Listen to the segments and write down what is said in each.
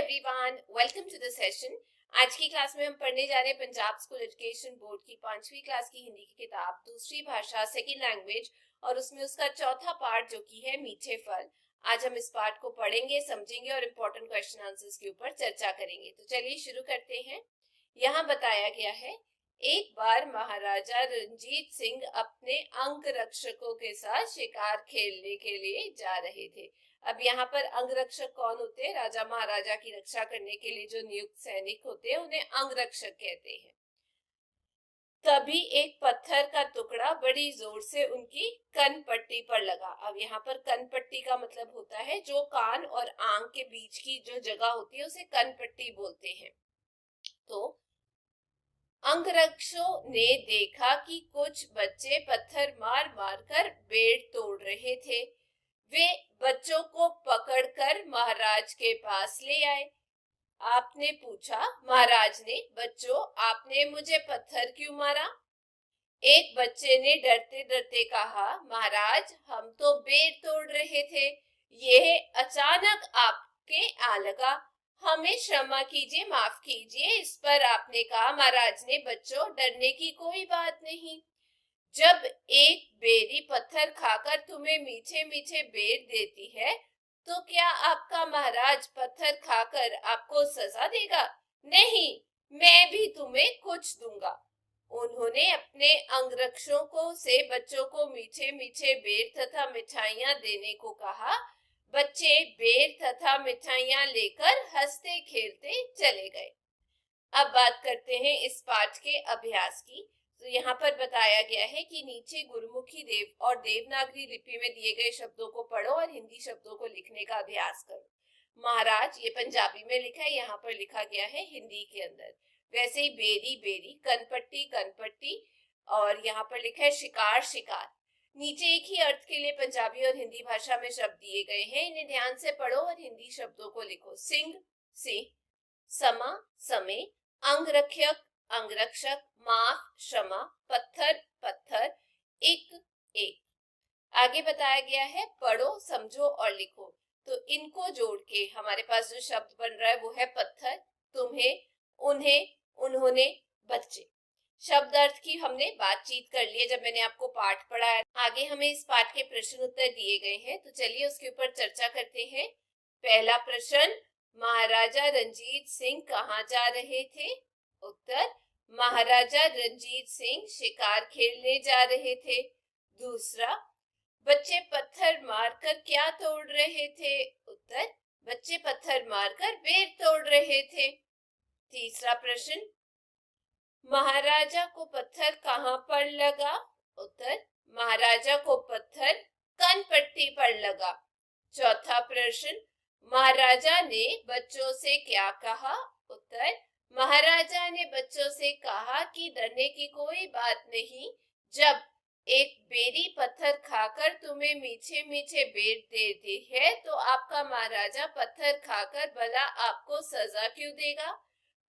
Everyone, welcome to the session. आज की class में हम पढ़ने जा रहे हैं पंजाब स्कूल एजुकेशन बोर्ड की 5वीं क्लास की हिंदी की किताब दूसरी भाषा सेकंड लैंग्वेज और उसमें उसका चौथा पार्ट जो कि है मीठे फल। आज हम इस पार्ट को पढ़ेंगे, समझेंगे और इम्पोर्टेंट क्वेश्चन आंसर्स के ऊपर चर्चा करेंगे। तो चलिए शुरू करते हैं। यहाँ बताया गया है, एक बार महाराजा रंजीत सिंह अपने अंग रक्षकों के साथ शिकार खेलने के लिए जा रहे थे। अब यहाँ पर अंगरक्षक कौन होते हैं? राजा महाराजा की रक्षा करने के लिए जो नियुक्त सैनिक होते हैं उन्हें अंगरक्षक कहते हैं। तभी एक पत्थर का टुकड़ा बड़ी जोर से उनकी कनपट्टी पर लगा। अब यहाँ पर कनपट्टी का मतलब होता है जो कान और आंख के बीच की जो जगह होती है उसे कनपट्टी बोलते हैं। तो अंगरक्षकों ने देखा कि कुछ बच्चे पत्थर मार मार कर पेड़ तोड़ रहे थे। वे बच्चों को पकड़कर महाराज के पास ले आए। आपने पूछा, महाराज ने, बच्चों आपने मुझे पत्थर क्यों मारा? एक बच्चे ने डरते डरते कहा, महाराज हम तो बेर तोड़ रहे थे, यह अचानक आपके आ लगा, हमें क्षमा कीजिए, माफ कीजिए। इस पर आपने कहा, महाराज ने, बच्चों डरने की कोई बात नहीं। जब एक बेरी पत्थर खाकर तुम्हें मीठे मीठे बेर देती है तो क्या आपका महाराज पत्थर खाकर आपको सजा देगा? नहीं, मैं भी तुम्हें कुछ दूंगा। उन्होंने अपने अंगरक्षकों से बच्चों को मीठे मीठे बेर तथा मिठाइयां देने को कहा। बच्चे बेर तथा मिठाइयां लेकर हंसते खेलते चले गए। अब बात करते हैं इस पाठ के अभ्यास की। तो यहाँ पर बताया गया है कि नीचे गुरुमुखी देव और देवनागरी लिपि में दिए गए शब्दों को पढ़ो और हिंदी शब्दों को लिखने का अभ्यास करो। महाराज ये पंजाबी में लिखा है, यहाँ पर लिखा गया है हिंदी के अंदर। वैसे ही बेरी बेरी, कनपट्टी कनपट्टी और यहाँ पर लिखा है शिकार शिकार। नीचे एक ही अर्थ के लिए पंजाबी और हिंदी भाषा में शब्द दिए गए हैं, इन्हें ध्यान से पढ़ो और हिंदी शब्दों को लिखो। सिंह सिंह, समा समय, अंगरक्षक अंगरक्षक, माफ क्षमा, पत्थर पत्थर, एक एक। आगे बताया गया है, पढ़ो समझो और लिखो। तो इनको जोड़ के हमारे पास जो शब्द बन रहा है वो है पत्थर, तुम्हें, उन्हें, उन्होंने, बच्चे। शब्द अर्थ की हमने बातचीत कर ली है जब मैंने आपको पाठ पढ़ाया। आगे हमें इस पाठ के प्रश्न उत्तर दिए गए हैं, तो चलिए उसके ऊपर चर्चा करते हैं। पहला प्रश्न, महाराजा रंजीत सिंह कहाँ जा रहे थे? उत्तर, महाराजा रंजीत सिंह शिकार खेलने जा रहे थे। दूसरा, बच्चे पत्थर मारकर क्या तोड़ रहे थे? उत्तर, बच्चे पत्थर मारकर बेर तोड़ रहे थे। तीसरा प्रश्न, महाराजा को पत्थर कहाँ पर लगा? उत्तर, महाराजा को पत्थर कनपट्टी पर लगा। चौथा प्रश्न, महाराजा ने बच्चों से क्या कहा? उत्तर, महाराजा ने बच्चों से कहा कि डरने की कोई बात नहीं, जब एक बेरी पत्थर खाकर तुम्हें मीठे मीठे बेर देती है तो आपका महाराजा पत्थर खाकर भला आपको सजा क्यों देगा?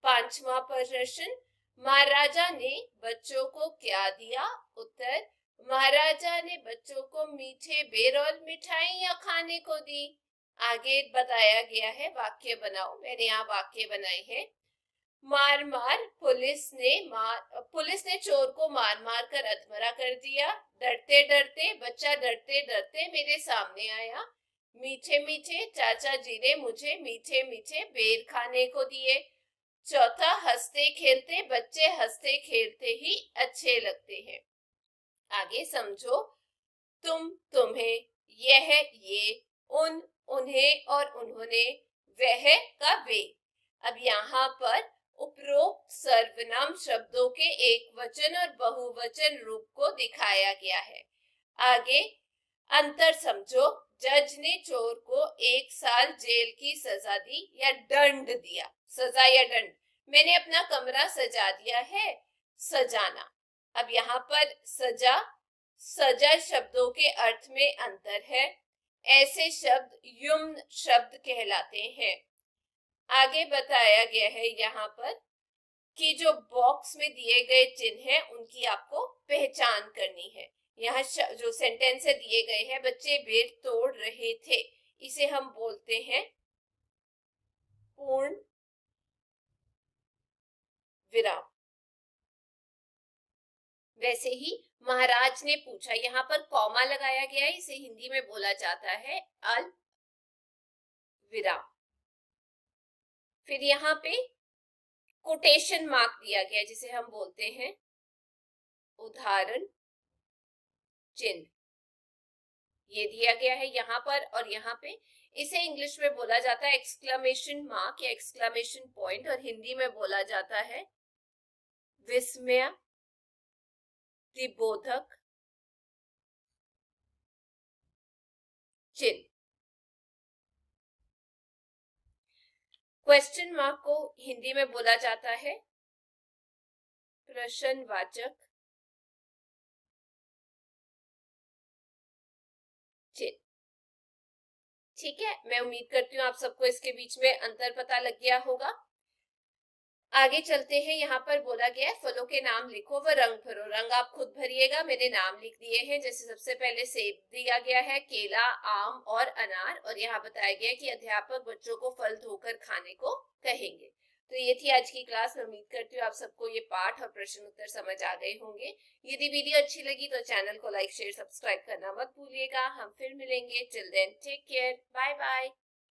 पांचवा प्रश्न, महाराजा ने बच्चों को क्या दिया? उत्तर, महाराजा ने बच्चों को मीठे बेर और मिठाइयां खाने को दी। आगे बताया गया है, वाक्य बनाओ। मैंने यहाँ वाक्य बनाए हैं। मार मार पुलिस ने चोर को मार मार कर अधमरा कर दिया। डरते डरते बच्चा डरते डरते मेरे सामने आया। मीठे मीठे चाचा जी ने मुझे मीठे मीठे बेर खाने को दिए। चौथा, हंसते खेलते बच्चे हंसते खेलते ही अच्छे लगते हैं। आगे समझो। तुम तुम्हें, यह ये, उन उन्हें और उन्होंने, वह का वे। अब यहाँ पर उपरोक्त सर्वनाम शब्दों के एक वचन और बहुवचन रूप को दिखाया गया है। आगे अंतर समझो। जज ने चोर को 1 साल जेल की सजा दी या दंड दिया। सजा या दंड। मैंने अपना कमरा सजा दिया है, सजाना। अब यहाँ पर सजा सजा शब्दों के अर्थ में अंतर है। ऐसे शब्द युम्न शब्द कहलाते हैं। आगे बताया गया है यहाँ पर कि जो बॉक्स में दिए गए चिन्ह हैं उनकी आपको पहचान करनी है। यहाँ जो सेंटेंस दिए गए हैं, बच्चे बेर तोड़ रहे थे, इसे हम बोलते हैं पूर्ण विराम। वैसे ही महाराज ने पूछा, यहाँ पर कॉमा लगाया गया है, इसे हिंदी में बोला जाता है अल्प विराम। फिर यहाँ पे कोटेशन मार्क दिया गया जिसे हम बोलते हैं उदाहरण चिन्ह, ये दिया गया है यहाँ पर और यहाँ पे। इसे इंग्लिश में बोला जाता है एक्सक्लेमेशन मार्क या एक्सक्लेमेशन पॉइंट, और हिंदी में बोला जाता है विस्मय दिबोधक चिन्ह। क्वेश्चन मार्क को हिंदी में बोला जाता है प्रश्नवाचक चिन्ह। ठीक है, मैं उम्मीद करती हूँ आप सबको इसके बीच में अंतर पता लग गया होगा। आगे चलते हैं, यहाँ पर बोला गया है फलों के नाम लिखो व रंग भरो। रंग आप खुद भरिएगा, मैंने नाम लिख दिए हैं। जैसे सबसे पहले सेब दिया गया है, केला, आम और अनार, और यहाँ बताया गया है कि अध्यापक बच्चों को फल धोकर खाने को कहेंगे। तो ये थी आज की क्लास। मैं उम्मीद करती हूँ आप सबको ये पाठ और प्रश्न उत्तर समझ आ गए होंगे। यदि वीडियो अच्छी लगी तो चैनल को लाइक शेयर सब्सक्राइब करना मत भूलिएगा। हम फिर मिलेंगे। Till then take care, bye bye.